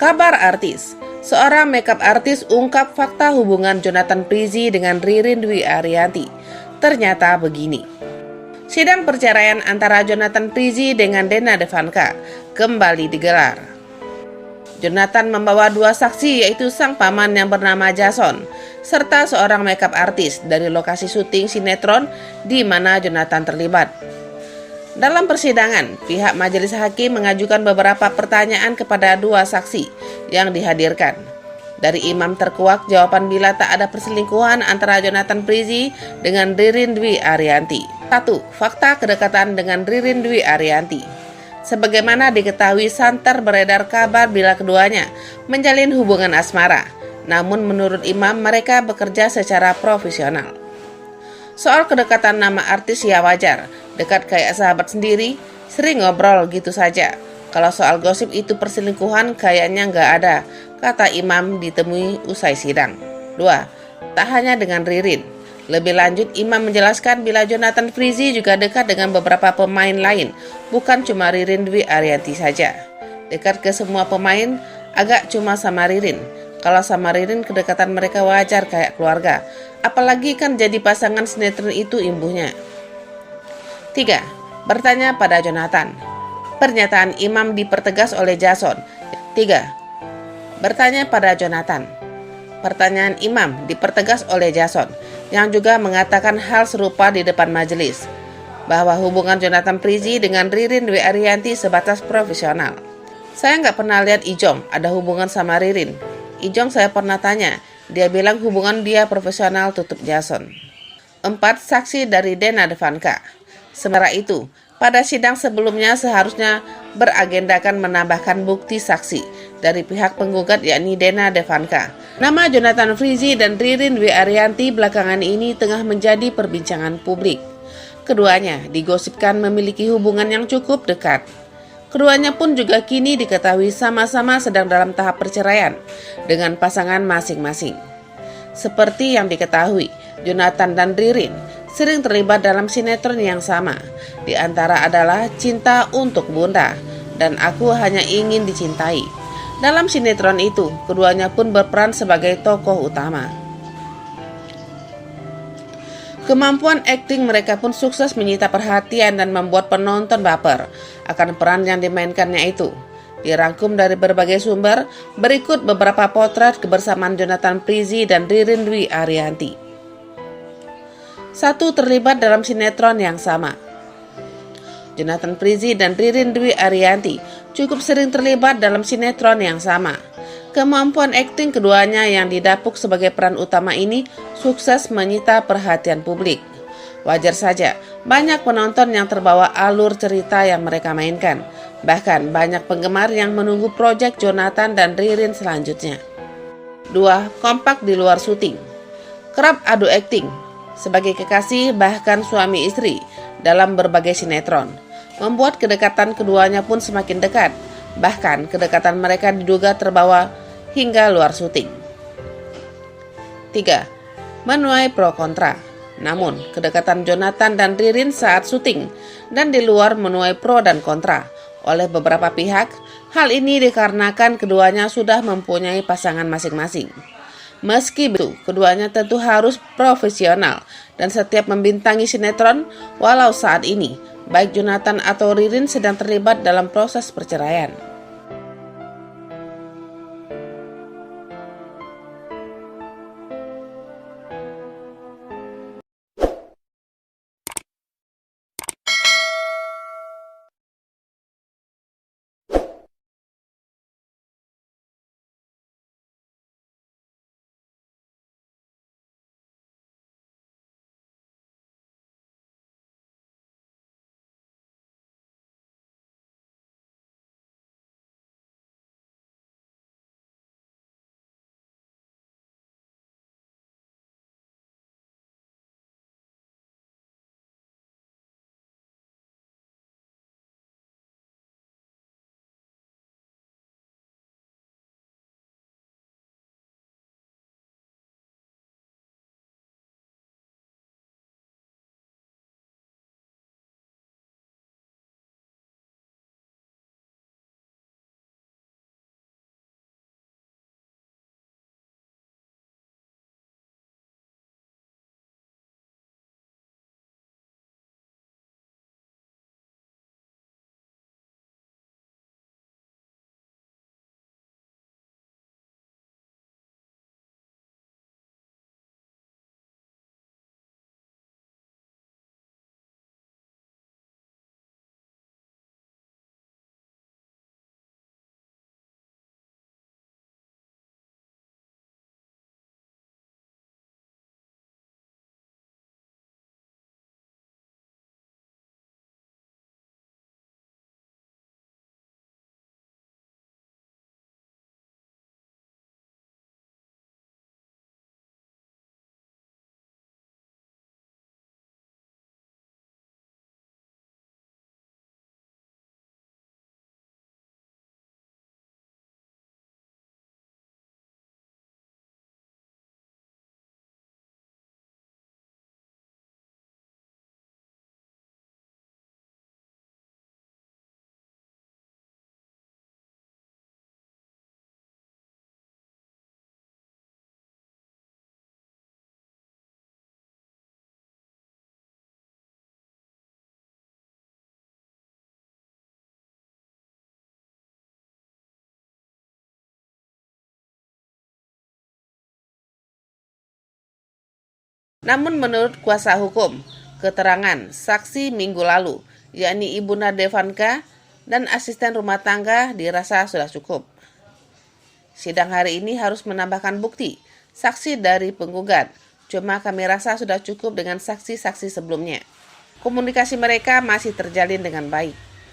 Kabar artis. Seorang makeup artis ungkap fakta hubungan Jonathan Prizzy dengan Ririn Dwi Ariyanti. Ternyata begini. Sidang perceraian antara Jonathan Prizzy dengan Dena Devanka kembali digelar. Jonathan membawa dua saksi, yaitu sang paman yang bernama Jason serta seorang makeup artis dari lokasi syuting sinetron di mana Jonathan terlibat. Dalam persidangan, pihak majelis hakim mengajukan beberapa pertanyaan kepada dua saksi yang dihadirkan. Dari imam terkuak jawaban bila tak ada perselingkuhan antara Jonathan Prizzy dengan Ririn Dwi Ariyanti. 1. Fakta kedekatan dengan Ririn Dwi Ariyanti. Sebagaimana diketahui, santer beredar kabar bila keduanya menjalin hubungan asmara. Namun menurut imam, mereka bekerja secara profesional. Soal kedekatan nama artis ya wajar, dekat kayak sahabat sendiri, sering ngobrol gitu saja. Kalau soal gosip itu perselingkuhan kayaknya nggak ada, kata imam ditemui usai sidang. 2. Tak hanya dengan Ririn. Lebih lanjut, imam menjelaskan bila Jonathan Prizzy juga dekat dengan beberapa pemain lain, bukan cuma Ririn Dwi Ariyanti saja. Dekat ke semua pemain, agak cuma sama Ririn. Kalau sama Ririn, kedekatan mereka wajar kayak keluarga. Apalagi kan jadi pasangan sinetron itu imbuhnya. 3. Bertanya pada Jonathan. Pernyataan imam dipertegas oleh Jason. 3. Bertanya pada Jonathan. Pertanyaan imam dipertegas oleh Jason, yang juga mengatakan hal serupa di depan majelis, bahwa hubungan Jonathan Prizzy dengan Ririn Dwi Ariyanti sebatas profesional. Saya nggak pernah lihat Ijong ada hubungan sama Ririn. Ijong saya pernah tanya, dia bilang hubungan dia profesional, tutup Jason. 4. Saksi dari Dena Devanka. Sementara itu, pada sidang sebelumnya seharusnya beragendakan menambahkan bukti saksi dari pihak penggugat, yakni Dena Devanka. Nama Jonathan Prizzy dan Ririn Dwi Ariyanti belakangan ini tengah menjadi perbincangan publik. Keduanya digosipkan memiliki hubungan yang cukup dekat. Keduanya pun juga kini diketahui sama-sama sedang dalam tahap perceraian dengan pasangan masing-masing. Seperti yang diketahui, Jonathan dan Ririn sering terlibat dalam sinetron yang sama. Di antara adalah Cinta untuk Bunda dan Aku Hanya Ingin Dicintai. Dalam sinetron itu, keduanya pun berperan sebagai tokoh utama. Kemampuan akting mereka pun sukses menyita perhatian dan membuat penonton baper akan peran yang dimainkannya itu. Dirangkum dari berbagai sumber, berikut beberapa potret kebersamaan Jonathan Prizzy dan Ririn Dwi Ariyanti. 1. Terlibat dalam sinetron yang sama. Jonathan Prizzy dan Ririn Dwi Ariyanti cukup sering terlibat dalam sinetron yang sama. Kemampuan akting keduanya yang didapuk sebagai peran utama ini sukses menyita perhatian publik. Wajar saja, banyak penonton yang terbawa alur cerita yang mereka mainkan. Bahkan banyak penggemar yang menunggu proyek Jonathan dan Ririn selanjutnya. 2. Kompak di luar syuting. Kerap adu akting sebagai kekasih bahkan suami istri dalam berbagai sinetron, membuat kedekatan keduanya pun semakin dekat. Bahkan kedekatan mereka diduga terbawa hingga luar syuting. 3. Menuai pro kontra. Namun, kedekatan Jonathan dan Ririn saat syuting dan di luar menuai pro dan kontra oleh beberapa pihak. Hal ini dikarenakan keduanya sudah mempunyai pasangan masing-masing. Meski begitu, keduanya tentu harus profesional dan setiap membintangi sinetron, walau saat ini baik Jonathan atau Ririn sedang terlibat dalam proses perceraian. Namun menurut kuasa hukum, keterangan saksi minggu lalu, yakni Ibu Nadevanka dan asisten rumah tangga dirasa sudah cukup. Sidang hari ini harus menambahkan bukti, saksi dari penggugat. Cuma kami rasa sudah cukup dengan saksi-saksi sebelumnya. Komunikasi mereka masih terjalin dengan baik.